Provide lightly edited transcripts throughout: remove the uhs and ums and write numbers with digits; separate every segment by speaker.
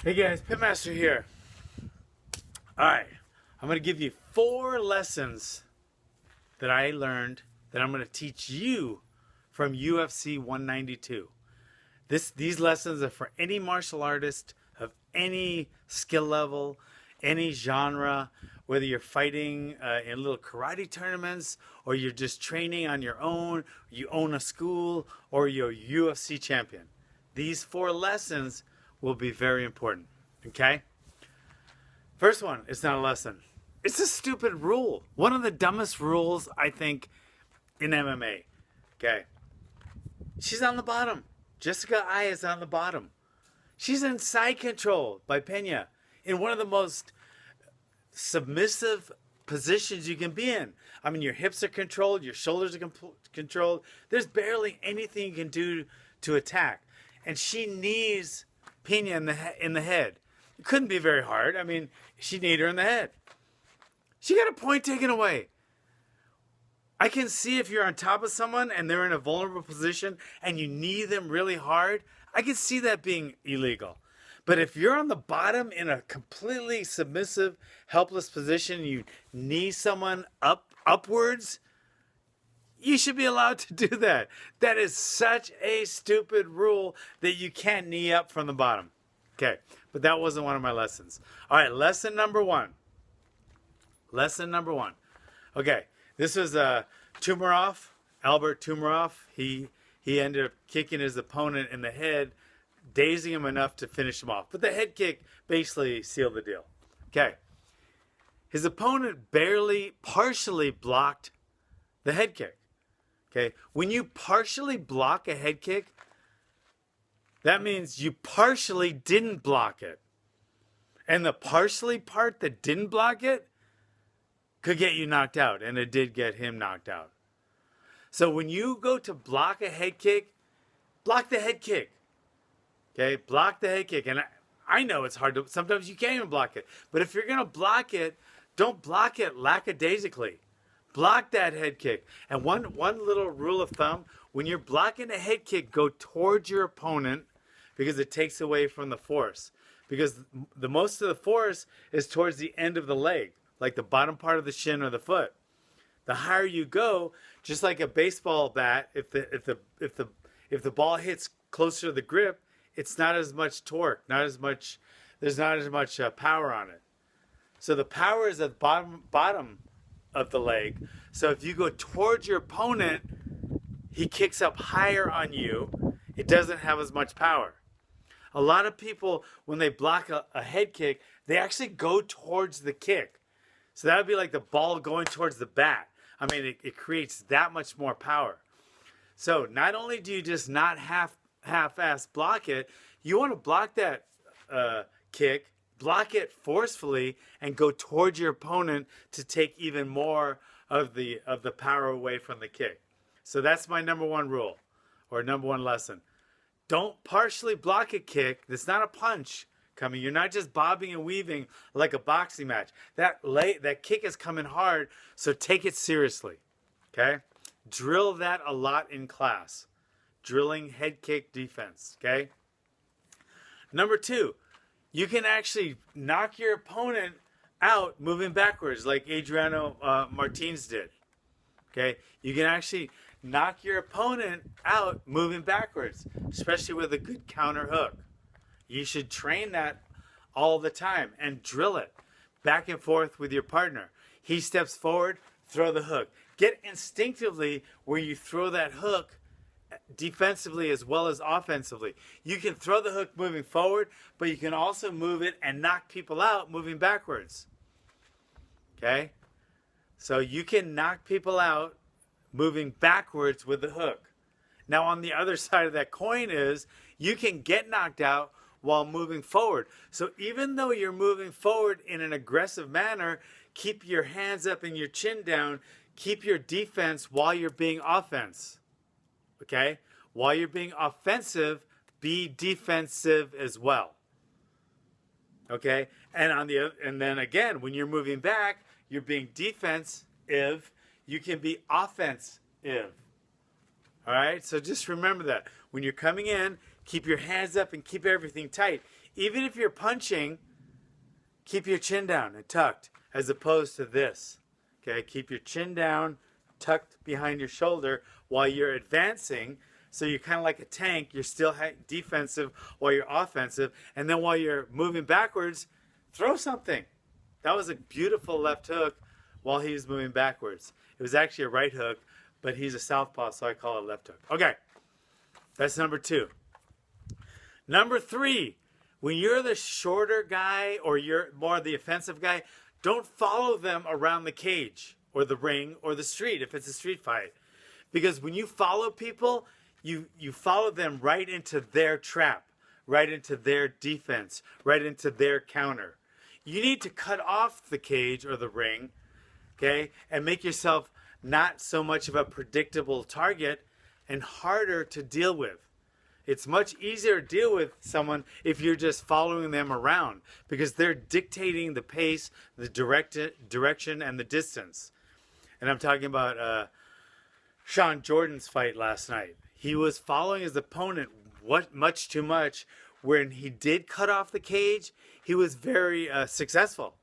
Speaker 1: Hey guys, Pitmaster here. Alright, I'm going to give you 4 lessons that I learned that I'm going to teach you from UFC 192. These lessons are for any martial artist of any skill level, any genre, whether you're fighting in little karate tournaments or you're just training on your own, you own a school, or you're a UFC champion. These 4 lessons will be very important, okay? First one, it's not a lesson. It's a stupid rule. One of the dumbest rules, I think, in MMA, okay? She's on the bottom. Jessica Ai is on the bottom. She's in side control by Pena in one of the most submissive positions you can be in. I mean, your hips are controlled, your shoulders are controlled. There's barely anything you can do to attack. And she knees Pena in the head. It couldn't be very hard. I mean, she kneed her in the head. She got a point taken away. I can see if you're on top of someone and they're in a vulnerable position and you knee them really hard, I can see that being illegal. But if you're on the bottom in a completely submissive, helpless position, you knee someone upwards, you should be allowed to do that. That is such a stupid rule that you can't knee up from the bottom. Okay, but that wasn't one of my lessons. All right, lesson number 1. Lesson number 1. Okay, this was Tumarov, Albert Tumarov. He ended up kicking his opponent in the head, dazing him enough to finish him off. But the head kick basically sealed the deal. Okay, his opponent partially blocked the head kick. Okay, when you partially block a head kick, that means you partially didn't block it. And the partially part that didn't block it could get you knocked out. And it did get him knocked out. So when you go to block a head kick, block the head kick. Okay, block the head kick. And I know it's hard to, sometimes you can't even block it. But if you're going to block it, don't block it lackadaisically. Block that head kick. And one little rule of thumb, when you're blocking a head kick, go towards your opponent because it takes away from the force. Because the most of the force is towards the end of the leg, like the bottom part of the shin or the foot. The higher you go, just like a baseball bat, if the ball hits closer to the grip, it's not as much torque, there's not as much power on it. So the power is at the bottom of the leg. So if you go towards your opponent, he kicks up higher on you. It doesn't have as much power. A lot of people, when they block a head kick, they actually go towards the kick. So that would be like the ball going towards the bat. I mean, it creates that much more power. So not only do you just not half-ass block it, you want to block that kick, block it forcefully, and go towards your opponent to take even more of the power away from the kick. So that's my number 1 rule, or number 1 lesson. Don't partially block a kick. That's not a punch coming. You're not just bobbing and weaving like a boxing match. That kick is coming hard, so take it seriously. Okay? Drill that a lot in class. Drilling head kick defense. Okay? Number 2, you can actually knock your opponent out moving backwards like Adriano Martins did. Okay? You can actually knock your opponent out moving backwards, especially with a good counter hook. You should train that all the time and drill it back and forth with your partner. He steps forward, throw the hook. Get instinctively where you throw that hook defensively as well as offensively. You can throw the hook moving forward, but you can also move it and knock people out moving backwards. Okay? So you can knock people out moving backwards with the hook. Now on the other side of that coin is you can get knocked out while moving forward. So even though you're moving forward in an aggressive manner, keep your hands up and your chin down. Keep your defense while you're being offense. Okay? While you're being offensive, be defensive as well. Okay? And then again, when you're moving back, you're being defensive. You can be offensive. All right? So just remember that. When you're coming in, keep your hands up and keep everything tight. Even if you're punching, keep your chin down and tucked, as opposed to this. Okay, keep your chin down, tucked behind your shoulder while you're advancing. So you're kind of like a tank. You're still defensive while you're offensive. And then while you're moving backwards, throw something. That was a beautiful left hook while he was moving backwards. It was actually a right hook, but he's a southpaw, so I call it left hook. Okay, that's number 2. Number 3, when you're the shorter guy or you're more the offensive guy, don't follow them around the cage or the ring or the street if it's a street fight. Because when you follow people, you follow them right into their trap, right into their defense, right into their counter. You need to cut off the cage or the ring, okay, and make yourself not so much of a predictable target and harder to deal with. It's much easier to deal with someone if you're just following them around because they're dictating the pace, the direction, and the distance. And I'm talking about Sean Jordan's fight last night. He was following his opponent much too much. When he did cut off the cage, he was very successful.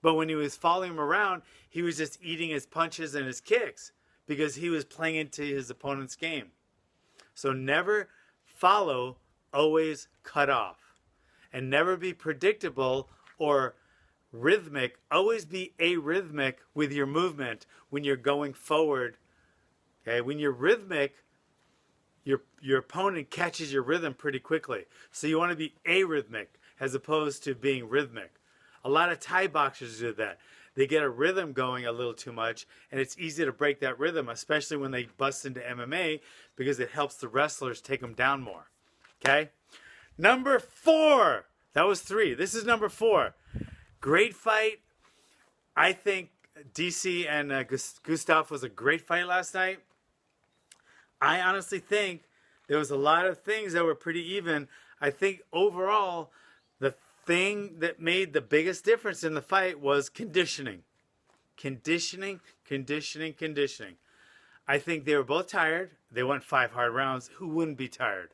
Speaker 1: But when he was following him around, he was just eating his punches and his kicks because he was playing into his opponent's game. So never follow, always cut off. And never be predictable or rhythmic. Always be arrhythmic with your movement when you're going forward. Okay, when you're rhythmic, your opponent catches your rhythm pretty quickly. So you want to be arrhythmic as opposed to being rhythmic. A lot of Thai boxers do that. They get a rhythm going a little too much, and it's easy to break that rhythm, especially when they bust into MMA, because it helps the wrestlers take them down more. Okay? Number 4. That was 3. This is number 4. Great fight. I think DC and Gustav was a great fight last night. I honestly think there was a lot of things that were pretty even. I think overall, the thing that made the biggest difference in the fight was conditioning. Conditioning. I think they were both tired. They went 5 hard rounds. Who wouldn't be tired?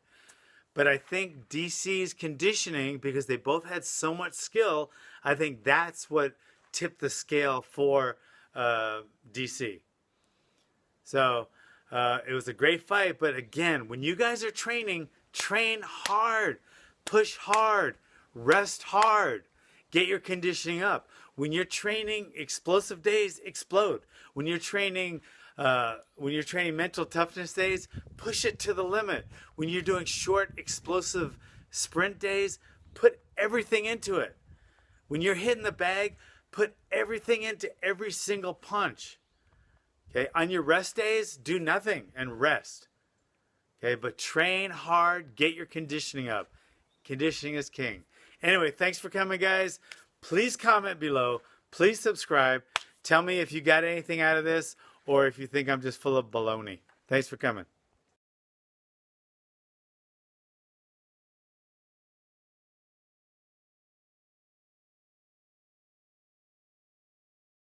Speaker 1: But I think DC's conditioning, because they both had so much skill, I think that's what tipped the scale for DC. So it was a great fight. But again, when you guys are training, train hard, push hard, rest hard, get your conditioning up. When you're training explosive days, explode. When you're training mental toughness days, push it to the limit. When you're doing short, explosive sprint days, put everything into it. When you're hitting the bag, put everything into every single punch. Okay, on your rest days, do nothing and rest. Okay, but train hard, get your conditioning up. Conditioning is king. Anyway, thanks for coming, guys. Please comment below. Please subscribe. Tell me if you got anything out of this or if you think I'm just full of baloney. Thanks for coming.